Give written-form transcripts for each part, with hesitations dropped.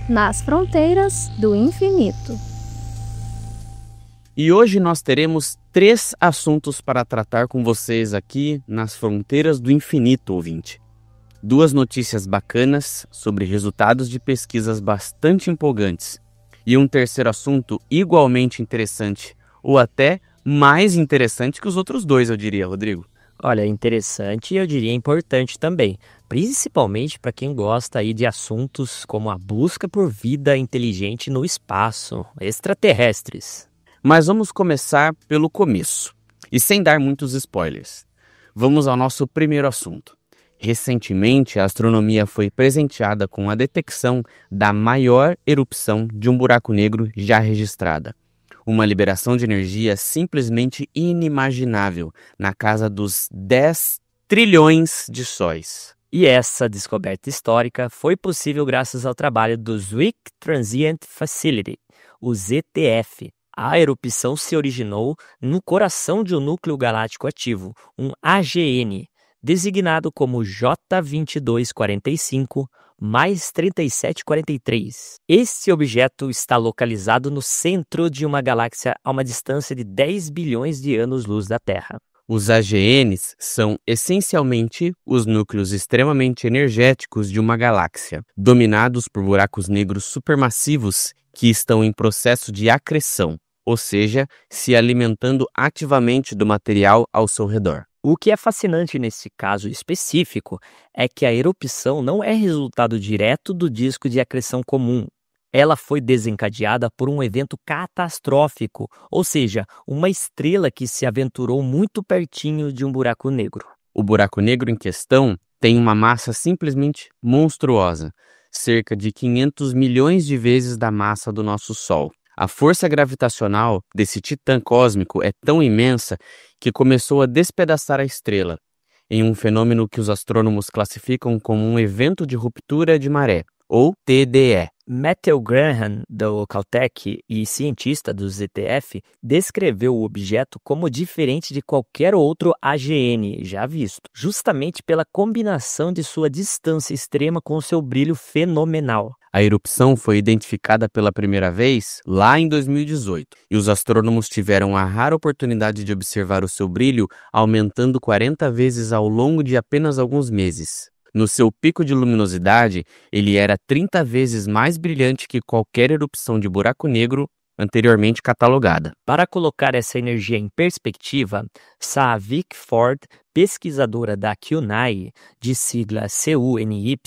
nas fronteiras do infinito. E hoje nós teremos 3 assuntos para tratar com vocês aqui nas fronteiras do infinito, ouvinte. 2 notícias bacanas sobre resultados de pesquisas bastante empolgantes. E um terceiro assunto igualmente interessante, ou até mais interessante que os outros 2, eu diria, Rodrigo. Olha, interessante e eu diria importante também, principalmente para quem gosta aí de assuntos como a busca por vida inteligente no espaço, extraterrestres. Mas vamos começar pelo começo, e sem dar muitos spoilers. Vamos ao nosso primeiro assunto. Recentemente, a astronomia foi presenteada com a detecção da maior erupção de um buraco negro já registrada. Uma liberação de energia simplesmente inimaginável, na casa dos 10 trilhões de sóis. E essa descoberta histórica foi possível graças ao trabalho do Zwick Transient Facility, o ZTF. A erupção se originou no coração de um núcleo galáctico ativo, um AGN, designado como J2245 mais 3743. Este objeto está localizado no centro de uma galáxia a uma distância de 10 bilhões de anos-luz da Terra. Os AGNs são essencialmente os núcleos extremamente energéticos de uma galáxia, dominados por buracos negros supermassivos que estão em processo de acreção, ou seja, se alimentando ativamente do material ao seu redor. O que é fascinante nesse caso específico é que a erupção não é resultado direto do disco de acreção comum. Ela foi desencadeada por um evento catastrófico, ou seja, uma estrela que se aventurou muito pertinho de um buraco negro. O buraco negro em questão tem uma massa simplesmente monstruosa, cerca de 500 milhões de vezes da massa do nosso Sol. A força gravitacional desse titã cósmico é tão imensa que começou a despedaçar a estrela, em um fenômeno que os astrônomos classificam como um evento de ruptura de maré, ou TDE. Matthew Graham, do Caltech e cientista do ZTF, descreveu o objeto como diferente de qualquer outro AGN já visto, justamente pela combinação de sua distância extrema com seu brilho fenomenal. A erupção foi identificada pela primeira vez lá em 2018, e os astrônomos tiveram a rara oportunidade de observar o seu brilho aumentando 40 vezes ao longo de apenas alguns meses. No seu pico de luminosidade, ele era 30 vezes mais brilhante que qualquer erupção de buraco negro anteriormente catalogada. Para colocar essa energia em perspectiva, Saavik Ford, pesquisadora da CUNY, de sigla CUNY,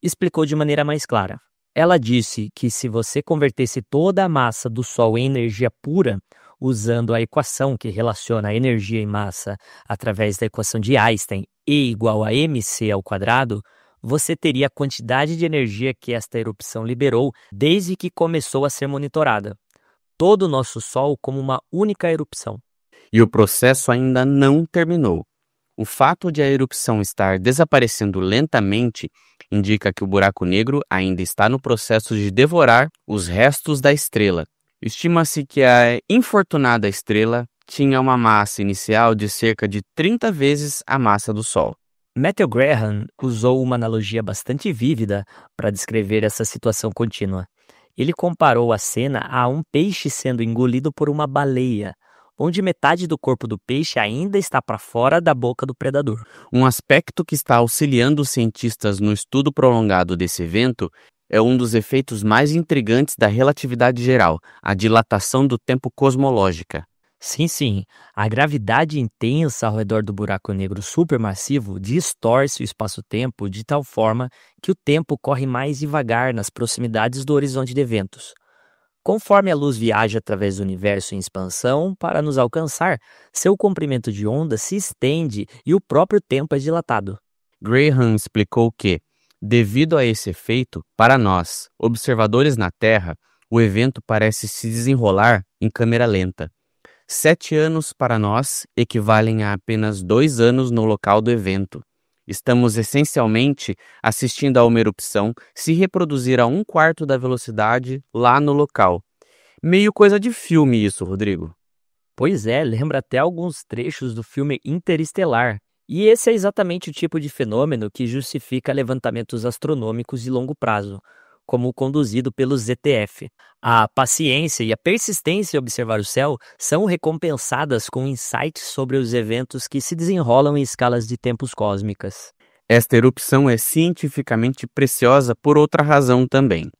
explicou de maneira mais clara. Ela disse que se você convertesse toda a massa do Sol em energia pura, usando a equação que relaciona a energia e massa através da equação de Einstein, E igual a mc ao quadrado, você teria a quantidade de energia que esta erupção liberou desde que começou a ser monitorada. Todo o nosso Sol como uma única erupção. E o processo ainda não terminou. O fato de a erupção estar desaparecendo lentamente indica que o buraco negro ainda está no processo de devorar os restos da estrela. Estima-se que a infortunada estrela tinha uma massa inicial de cerca de 30 vezes a massa do Sol. Matthew Graham usou uma analogia bastante vívida para descrever essa situação contínua. Ele comparou a cena a um peixe sendo engolido por uma baleia, onde metade do corpo do peixe ainda está para fora da boca do predador. Um aspecto que está auxiliando os cientistas no estudo prolongado desse evento é um dos efeitos mais intrigantes da relatividade geral, a dilatação do tempo cosmológica. Sim, a gravidade intensa ao redor do buraco negro supermassivo distorce o espaço-tempo de tal forma que o tempo corre mais devagar nas proximidades do horizonte de eventos. Conforme a luz viaja através do universo em expansão para nos alcançar, seu comprimento de onda se estende e o próprio tempo é dilatado. Graham explicou que, devido a esse efeito, para nós, observadores na Terra, o evento parece se desenrolar em câmera lenta. 7 anos para nós equivalem a apenas 2 anos no local do evento. Estamos essencialmente assistindo a uma erupção se reproduzir a 1/4 da velocidade lá no local. Meio coisa de filme isso, Rodrigo. Pois é, lembra até alguns trechos do filme Interestelar. E esse é exatamente o tipo de fenômeno que justifica levantamentos astronômicos de longo prazo, como conduzido pelo ZTF. A paciência e a persistência em observar o céu são recompensadas com insights sobre os eventos que se desenrolam em escalas de tempos cósmicas. Esta erupção é cientificamente preciosa por outra razão também.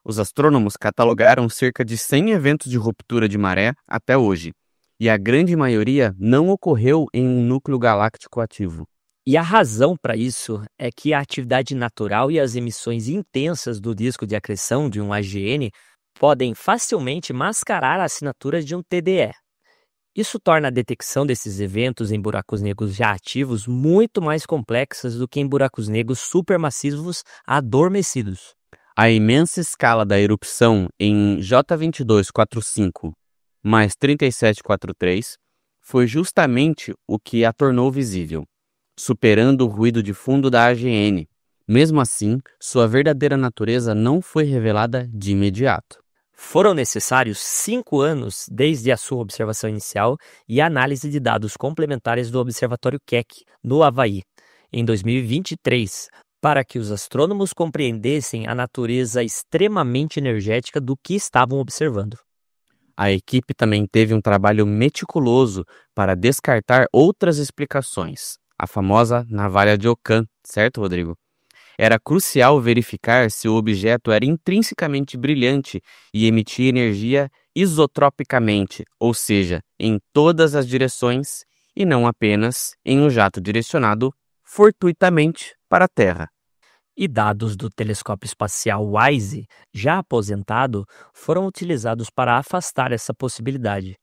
Os astrônomos catalogaram cerca de 100 eventos de ruptura de maré até hoje, e a grande maioria não ocorreu em um núcleo galáctico ativo. E a razão para isso é que a atividade natural e as emissões intensas do disco de acreção de um AGN podem facilmente mascarar a assinatura de um TDE. Isso torna a detecção desses eventos em buracos negros já ativos muito mais complexas do que em buracos negros supermassivos adormecidos. A imensa escala da erupção em J2245 mais 3743 foi justamente o que a tornou visível, superando o ruído de fundo da AGN. Mesmo assim, sua verdadeira natureza não foi revelada de imediato. Foram necessários 5 anos desde a sua observação inicial e a análise de dados complementares do Observatório Keck, no Havaí, em 2023, para que os astrônomos compreendessem a natureza extremamente energética do que estavam observando. A equipe também teve um trabalho meticuloso para descartar outras explicações, a famosa navalha de Ockham, certo, Rodrigo? Era crucial verificar se o objeto era intrinsecamente brilhante e emitia energia isotropicamente, ou seja, em todas as direções e não apenas em um jato direcionado fortuitamente para a Terra. E dados do telescópio espacial WISE, já aposentado, foram utilizados para afastar essa possibilidade.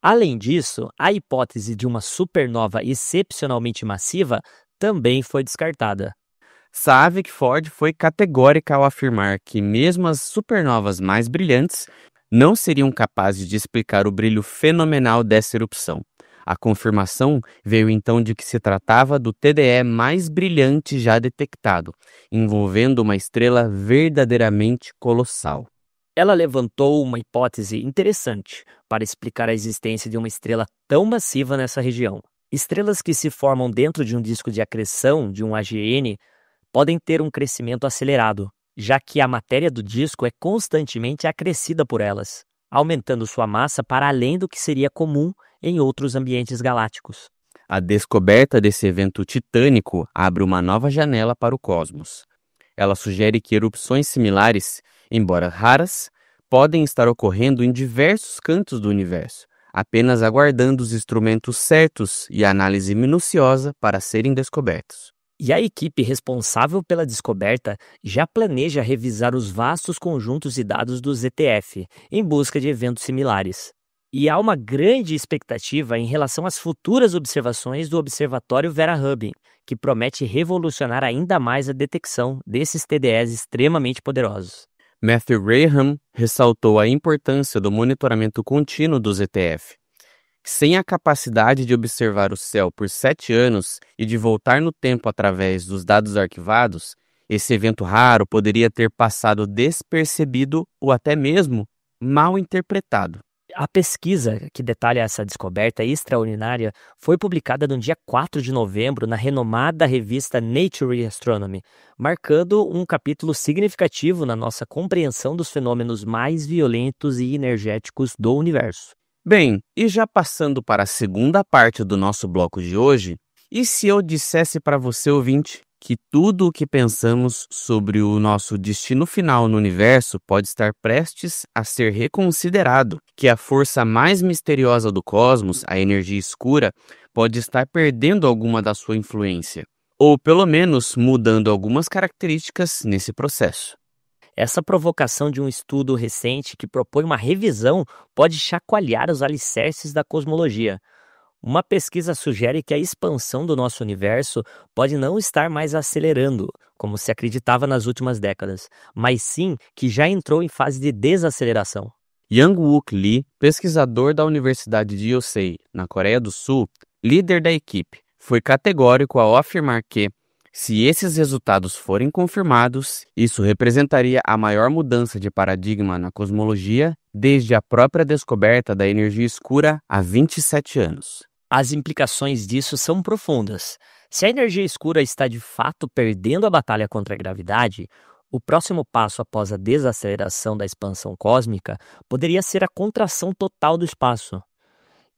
Além disso, a hipótese de uma supernova excepcionalmente massiva também foi descartada. Saavik-Ford foi categórica ao afirmar que mesmo as supernovas mais brilhantes não seriam capazes de explicar o brilho fenomenal dessa erupção. A confirmação veio então de que se tratava do TDE mais brilhante já detectado, envolvendo uma estrela verdadeiramente colossal. Ela levantou uma hipótese interessante para explicar a existência de uma estrela tão massiva nessa região. Estrelas que se formam dentro de um disco de acreção de um AGN podem ter um crescimento acelerado, já que a matéria do disco é constantemente acrescida por elas, aumentando sua massa para além do que seria comum em outros ambientes galácticos. A descoberta desse evento titânico abre uma nova janela para o cosmos. Ela sugere que erupções similares, embora raras, podem estar ocorrendo em diversos cantos do universo, apenas aguardando os instrumentos certos e a análise minuciosa para serem descobertos. E a equipe responsável pela descoberta já planeja revisar os vastos conjuntos de dados do ZTF em busca de eventos similares. E há uma grande expectativa em relação às futuras observações do Observatório Vera Rubin, que promete revolucionar ainda mais a detecção desses TDEs extremamente poderosos. Matthew Graham ressaltou a importância do monitoramento contínuo do ZTF. Sem a capacidade de observar o céu por 7 anos e de voltar no tempo através dos dados arquivados, esse evento raro poderia ter passado despercebido ou até mesmo mal interpretado. A pesquisa que detalha essa descoberta extraordinária foi publicada no dia 4 de novembro na renomada revista Nature Astronomy, marcando um capítulo significativo na nossa compreensão dos fenômenos mais violentos e energéticos do universo. Bem, e já passando para a segunda parte do nosso bloco de hoje, e se eu dissesse para você, ouvinte, que tudo o que pensamos sobre o nosso destino final no universo pode estar prestes a ser reconsiderado, que a força mais misteriosa do cosmos, a energia escura, pode estar perdendo alguma da sua influência, ou pelo menos mudando algumas características nesse processo. Essa provocação de um estudo recente que propõe uma revisão pode chacoalhar os alicerces da cosmologia. Uma pesquisa sugere que a expansão do nosso universo pode não estar mais acelerando, como se acreditava nas últimas décadas, mas sim que já entrou em fase de desaceleração. Young-Wook Lee, pesquisador da Universidade de Yonsei, na Coreia do Sul, líder da equipe, foi categórico ao afirmar que, se esses resultados forem confirmados, isso representaria a maior mudança de paradigma na cosmologia desde a própria descoberta da energia escura há 27 anos. As implicações disso são profundas. Se a energia escura está de fato perdendo a batalha contra a gravidade, O próximo passo após a desaceleração da expansão cósmica poderia ser a contração total do espaço.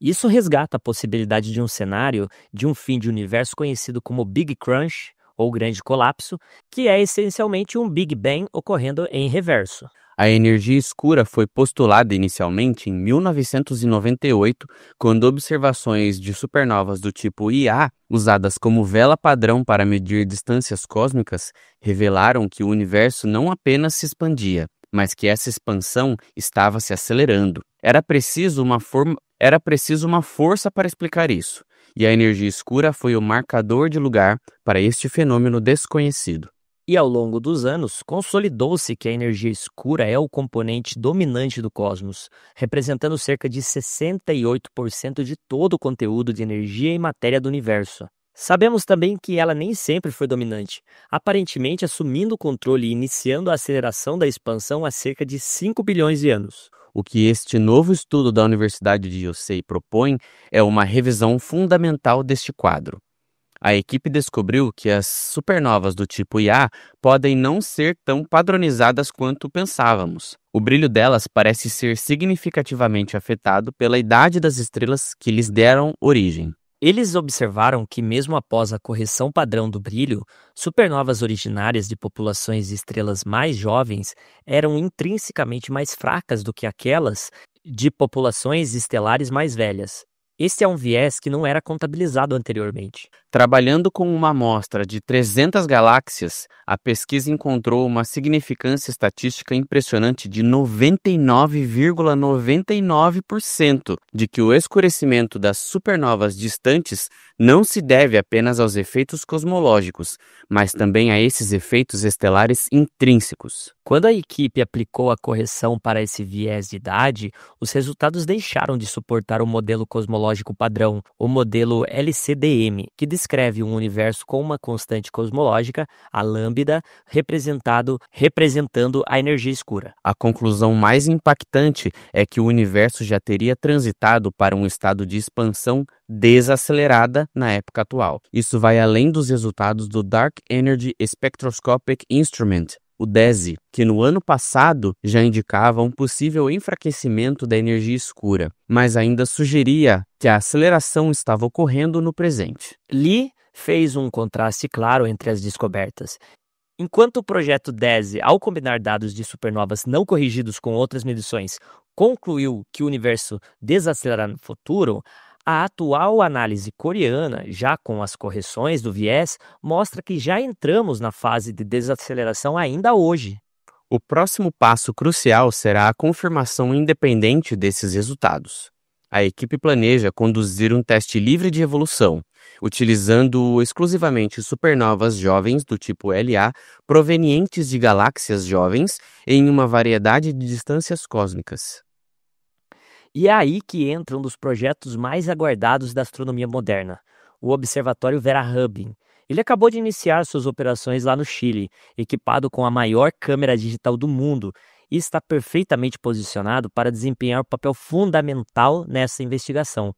Isso resgata a possibilidade de um cenário de um fim de universo conhecido como Big Crunch, ou Grande Colapso, que é essencialmente um Big Bang ocorrendo em reverso. A energia escura foi postulada inicialmente em 1998, quando observações de supernovas do tipo Ia, usadas como vela padrão para medir distâncias cósmicas, revelaram que o universo não apenas se expandia, mas que essa expansão estava se acelerando. Era preciso uma força para explicar isso, e a energia escura foi o marcador de lugar para este fenômeno desconhecido. E ao longo dos anos, consolidou-se que a energia escura é o componente dominante do cosmos, representando cerca de 68% de todo o conteúdo de energia e matéria do universo. Sabemos também que ela nem sempre foi dominante, aparentemente assumindo o controle e iniciando a aceleração da expansão há cerca de 5 bilhões de anos. O que este novo estudo da Universidade de Yosei propõe é uma revisão fundamental deste quadro. A equipe descobriu que as supernovas do tipo Ia podem não ser tão padronizadas quanto pensávamos. O brilho delas parece ser significativamente afetado pela idade das estrelas que lhes deram origem. Eles observaram que, mesmo após a correção padrão do brilho, supernovas originárias de populações de estrelas mais jovens eram intrinsecamente mais fracas do que aquelas de populações estelares mais velhas. Este é um viés que não era contabilizado anteriormente. Trabalhando com uma amostra de 300 galáxias, a pesquisa encontrou uma significância estatística impressionante de 99,99% de que o escurecimento das supernovas distantes não se deve apenas aos efeitos cosmológicos, mas também a esses efeitos estelares intrínsecos. Quando a equipe aplicou a correção para esse viés de idade, os resultados deixaram de suportar o modelo cosmológico padrão, o modelo LCDM, que descreve um universo com uma constante cosmológica, a lambda, representando a energia escura. A conclusão mais impactante é que o universo já teria transitado para um estado de expansão desacelerada na época atual. Isso vai além dos resultados do Dark Energy Spectroscopic Instrument, o DESI, que no ano passado já indicava um possível enfraquecimento da energia escura, mas ainda sugeria que a aceleração estava ocorrendo no presente. Lee fez um contraste claro entre as descobertas. Enquanto o projeto DESI, ao combinar dados de supernovas não corrigidos com outras medições, concluiu que o universo desacelerará no futuro, a atual análise coreana, já com as correções do viés, mostra que já entramos na fase de desaceleração ainda hoje. O próximo passo crucial será a confirmação independente desses resultados. A equipe planeja conduzir um teste livre de evolução, utilizando exclusivamente supernovas jovens do tipo LA provenientes de galáxias jovens em uma variedade de distâncias cósmicas. E é aí que entra um dos projetos mais aguardados da astronomia moderna, o Observatório Vera Rubin. Ele acabou de iniciar suas operações lá no Chile, equipado com a maior câmera digital do mundo, e está perfeitamente posicionado para desempenhar um papel fundamental nessa investigação.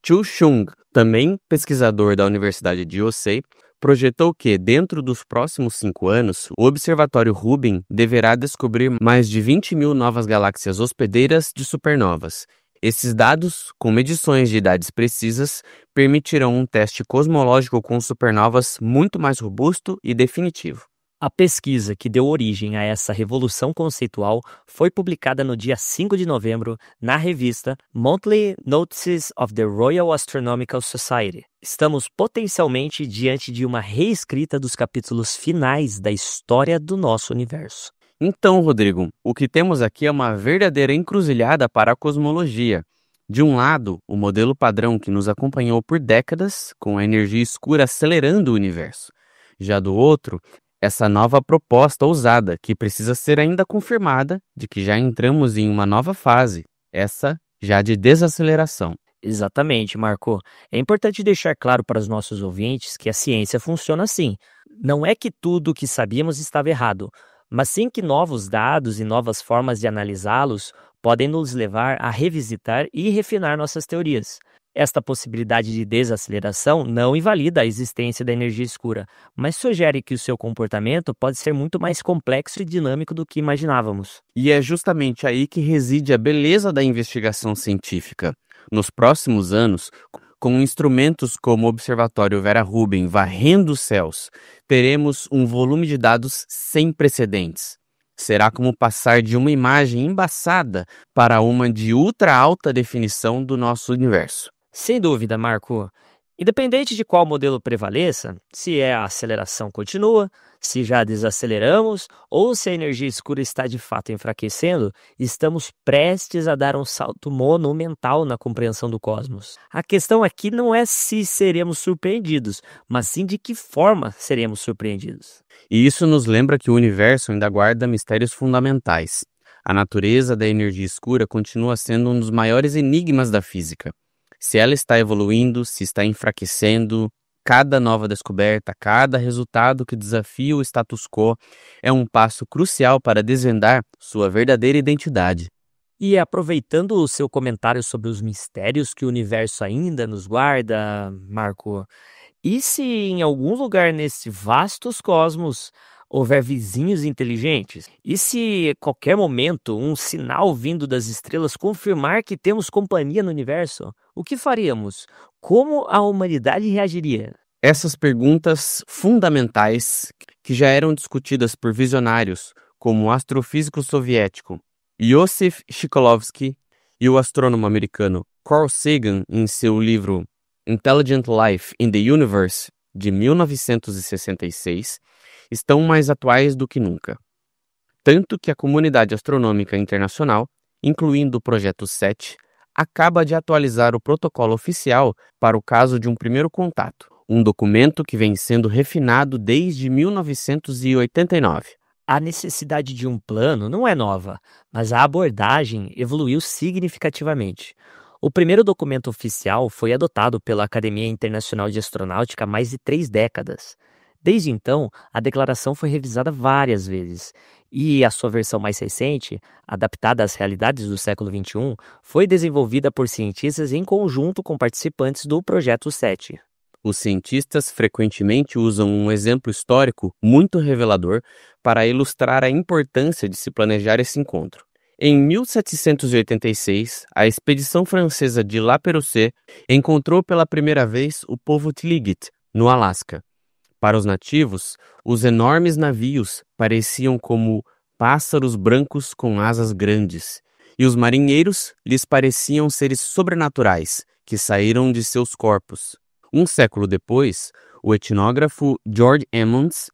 Chu Chung, também pesquisador da Universidade de Yosei, projetou que, dentro dos próximos 5 anos, o Observatório Rubin deverá descobrir mais de 20 mil novas galáxias hospedeiras de supernovas. Esses dados, com medições de idades precisas, permitirão um teste cosmológico com supernovas muito mais robusto e definitivo. A pesquisa que deu origem a essa revolução conceitual foi publicada no dia 5 de novembro na revista Monthly Notices of the Royal Astronomical Society. Estamos potencialmente diante de uma reescrita dos capítulos finais da história do nosso universo. Então, Rodrigo, o que temos aqui é uma verdadeira encruzilhada para a cosmologia. De um lado, o modelo padrão que nos acompanhou por décadas, com a energia escura acelerando o universo. Já do outro, essa nova proposta ousada, que precisa ser ainda confirmada, de que já entramos em uma nova fase, essa já de desaceleração. Exatamente, Marco. É importante deixar claro para os nossos ouvintes que a ciência funciona assim. Não é que tudo o que sabíamos estava errado, mas sim que novos dados e novas formas de analisá-los podem nos levar a revisitar e refinar nossas teorias. Esta possibilidade de desaceleração não invalida a existência da energia escura, mas sugere que o seu comportamento pode ser muito mais complexo e dinâmico do que imaginávamos. E é justamente aí que reside a beleza da investigação científica. Nos próximos anos, com instrumentos como o Observatório Vera Rubin varrendo os céus, teremos um volume de dados sem precedentes. Será como passar de uma imagem embaçada para uma de ultra alta definição do nosso universo. Sem dúvida, Marco. Independente de qual modelo prevaleça, se a aceleração continua, se já desaceleramos ou se a energia escura está de fato enfraquecendo, estamos prestes a dar um salto monumental na compreensão do cosmos. A questão aqui não é se seremos surpreendidos, mas sim de que forma seremos surpreendidos. E isso nos lembra que o universo ainda guarda mistérios fundamentais. A natureza da energia escura continua sendo um dos maiores enigmas da física. Se ela está evoluindo, se está enfraquecendo, cada nova descoberta, cada resultado que desafia o status quo é um passo crucial para desvendar sua verdadeira identidade. E aproveitando o seu comentário sobre os mistérios que o universo ainda nos guarda, Marco, e se em algum lugar nesse vastos cosmos houver vizinhos inteligentes? E se a qualquer momento um sinal vindo das estrelas confirmar que temos companhia no universo? O que faríamos? Como a humanidade reagiria? Essas perguntas fundamentais que já eram discutidas por visionários como o astrofísico soviético Iosif Shklovsky e o astrônomo americano Carl Sagan em seu livro Intelligent Life in the Universe, de 1966, estão mais atuais do que nunca. Tanto que a comunidade astronômica internacional, incluindo o Projeto 7, acaba de atualizar o protocolo oficial para o caso de um primeiro contato, um documento que vem sendo refinado desde 1989. A necessidade de um plano não é nova, mas a abordagem evoluiu significativamente. O primeiro documento oficial foi adotado pela Academia Internacional de Astronáutica há mais de 3 décadas. Desde então, a declaração foi revisada várias vezes, e a sua versão mais recente, adaptada às realidades do século XXI, foi desenvolvida por cientistas em conjunto com participantes do Projeto 7. Os cientistas frequentemente usam um exemplo histórico muito revelador para ilustrar a importância de se planejar esse encontro. Em 1786, a expedição francesa de La Pérouse encontrou pela primeira vez o povo Tlingit, no Alasca. Para os nativos, os enormes navios pareciam como pássaros brancos com asas grandes, e os marinheiros lhes pareciam seres sobrenaturais que saíram de seus corpos. Um século depois, o etnógrafo George Emmons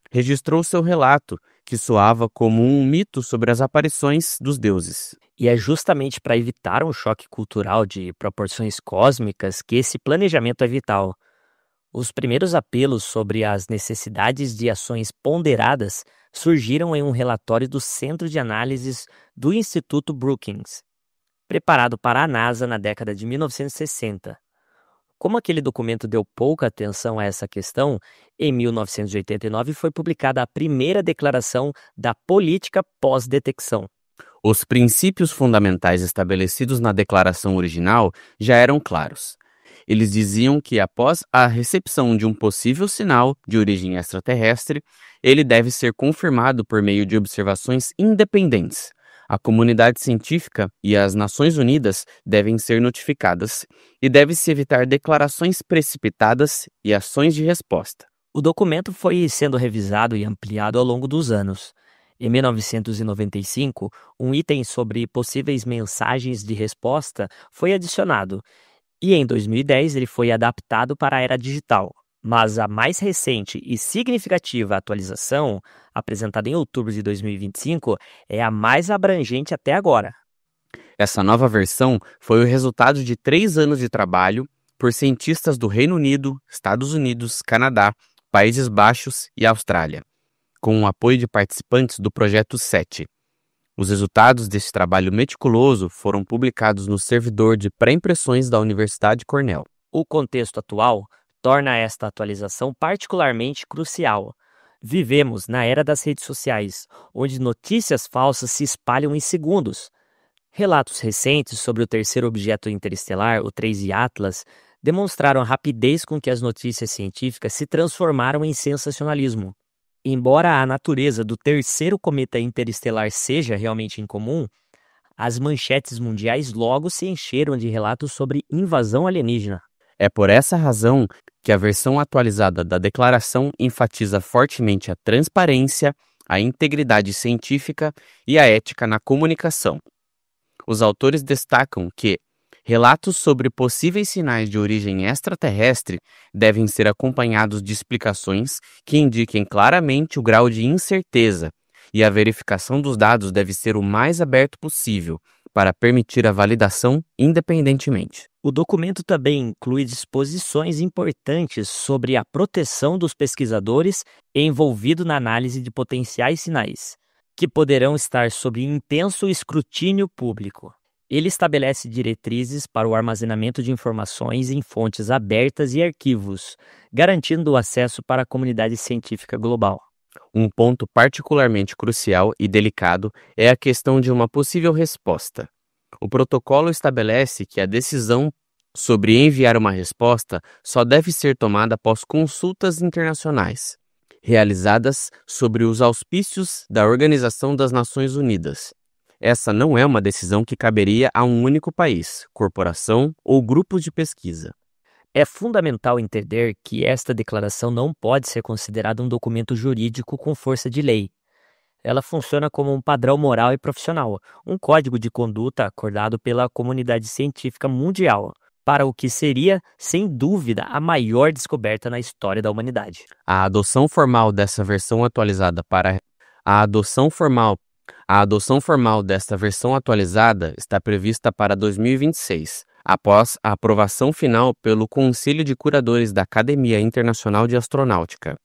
registrou seu relato, que soava como um mito sobre as aparições dos deuses. E é justamente para evitar um choque cultural de proporções cósmicas que esse planejamento é vital. Os primeiros apelos sobre as necessidades de ações ponderadas surgiram em um relatório do Centro de Análises do Instituto Brookings, preparado para a NASA na década de 1960. Como aquele documento deu pouca atenção a essa questão, em 1989 foi publicada a primeira declaração da política pós-detecção. Os princípios fundamentais estabelecidos na declaração original já eram claros. Eles diziam que, após a recepção de um possível sinal de origem extraterrestre, ele deve ser confirmado por meio de observações independentes. A comunidade científica e as Nações Unidas devem ser notificadas e deve-se evitar declarações precipitadas e ações de resposta. O documento foi sendo revisado e ampliado ao longo dos anos. Em 1995, um item sobre possíveis mensagens de resposta foi adicionado, e em 2010 ele foi adaptado para a era digital. Mas a mais recente e significativa atualização, apresentada em outubro de 2025, é a mais abrangente até agora. Essa nova versão foi o resultado de 3 anos de trabalho por cientistas do Reino Unido, Estados Unidos, Canadá, Países Baixos e Austrália, com o apoio de participantes do Projeto 7. Os resultados desse trabalho meticuloso foram publicados no servidor de pré-impressões da Universidade Cornell. O contexto atual torna esta atualização particularmente crucial. Vivemos na era das redes sociais, onde notícias falsas se espalham em segundos. Relatos recentes sobre o terceiro objeto interestelar, o 3I Atlas, demonstraram a rapidez com que as notícias científicas se transformaram em sensacionalismo. Embora a natureza do terceiro cometa interestelar seja realmente incomum, as manchetes mundiais logo se encheram de relatos sobre invasão alienígena. É por essa razão que a versão atualizada da declaração enfatiza fortemente a transparência, a integridade científica e a ética na comunicação. Os autores destacam que relatos sobre possíveis sinais de origem extraterrestre devem ser acompanhados de explicações que indiquem claramente o grau de incerteza, e a verificação dos dados deve ser o mais aberto possível para permitir a validação independentemente. O documento também inclui disposições importantes sobre a proteção dos pesquisadores envolvidos na análise de potenciais sinais, que poderão estar sob intenso escrutínio público. Ele estabelece diretrizes para o armazenamento de informações em fontes abertas e arquivos, garantindo o acesso para a comunidade científica global. Um ponto particularmente crucial e delicado é a questão de uma possível resposta. O protocolo estabelece que a decisão sobre enviar uma resposta só deve ser tomada após consultas internacionais, realizadas sobre os auspícios da Organização das Nações Unidas. Essa não é uma decisão que caberia a um único país, corporação ou grupo de pesquisa. É fundamental entender que esta declaração não pode ser considerada um documento jurídico com força de lei. Ela funciona como um padrão moral e profissional, um código de conduta acordado pela comunidade científica mundial, para o que seria, sem dúvida, a maior descoberta na história da humanidade. A adoção formal dessa versão atualizada desta versão atualizada está prevista para 2026, após a aprovação final pelo Conselho de Curadores da Academia Internacional de Astronáutica.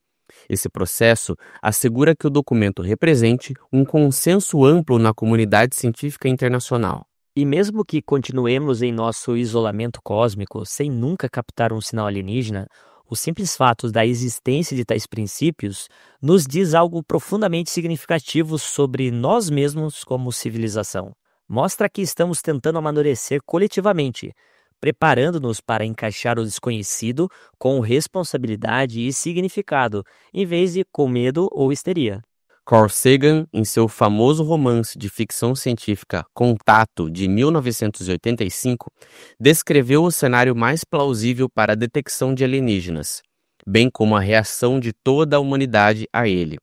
Esse processo assegura que o documento represente um consenso amplo na comunidade científica internacional. E mesmo que continuemos em nosso isolamento cósmico sem nunca captar um sinal alienígena, os simples fatos da existência de tais princípios nos diz algo profundamente significativo sobre nós mesmos como civilização. Mostra que estamos tentando amadurecer coletivamente, preparando-nos para encaixar o desconhecido com responsabilidade e significado, em vez de com medo ou histeria. Carl Sagan, em seu famoso romance de ficção científica Contato, de 1985, descreveu o cenário mais plausível para a detecção de alienígenas, bem como a reação de toda a humanidade a ele.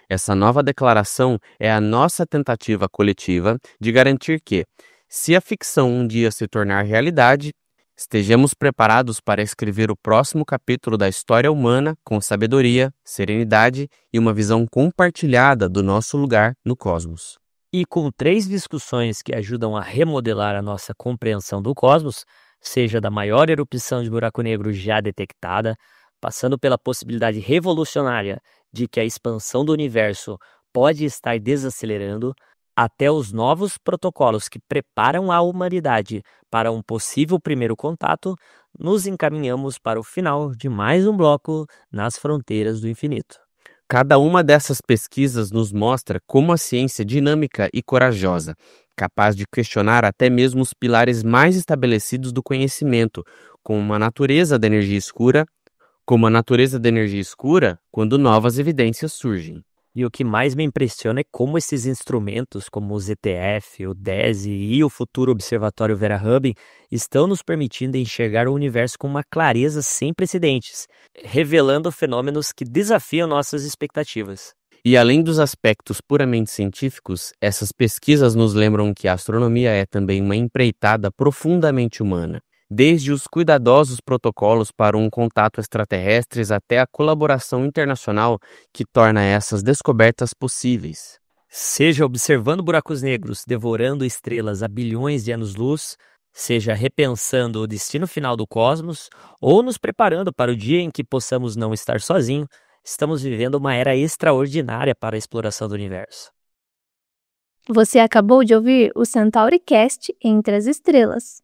Essa nova declaração é a nossa tentativa coletiva de garantir que, se a ficção um dia se tornar realidade, estejamos preparados para escrever o próximo capítulo da história humana com sabedoria, serenidade e uma visão compartilhada do nosso lugar no cosmos. E com 3 discussões que ajudam a remodelar a nossa compreensão do cosmos, seja da maior erupção de buraco negro já detectada, passando pela possibilidade revolucionária de que a expansão do universo pode estar desacelerando, até os novos protocolos que preparam a humanidade para um possível primeiro contato, nos encaminhamos para o final de mais um bloco nas fronteiras do infinito. Cada uma dessas pesquisas nos mostra como a ciência é dinâmica e corajosa, capaz de questionar até mesmo os pilares mais estabelecidos do conhecimento, como a natureza da energia escura, quando novas evidências surgem. E o que mais me impressiona é como esses instrumentos, como o ZTF, o DESI e o futuro Observatório Vera Rubin, estão nos permitindo enxergar o universo com uma clareza sem precedentes, revelando fenômenos que desafiam nossas expectativas. E além dos aspectos puramente científicos, essas pesquisas nos lembram que a astronomia é também uma empreitada profundamente humana. Desde os cuidadosos protocolos para um contato extraterrestre até a colaboração internacional que torna essas descobertas possíveis. Seja observando buracos negros, devorando estrelas a bilhões de anos-luz, seja repensando o destino final do cosmos, ou nos preparando para o dia em que possamos não estar sozinhos, estamos vivendo uma era extraordinária para a exploração do universo. Você acabou de ouvir o CentauriCast Entre as Estrelas.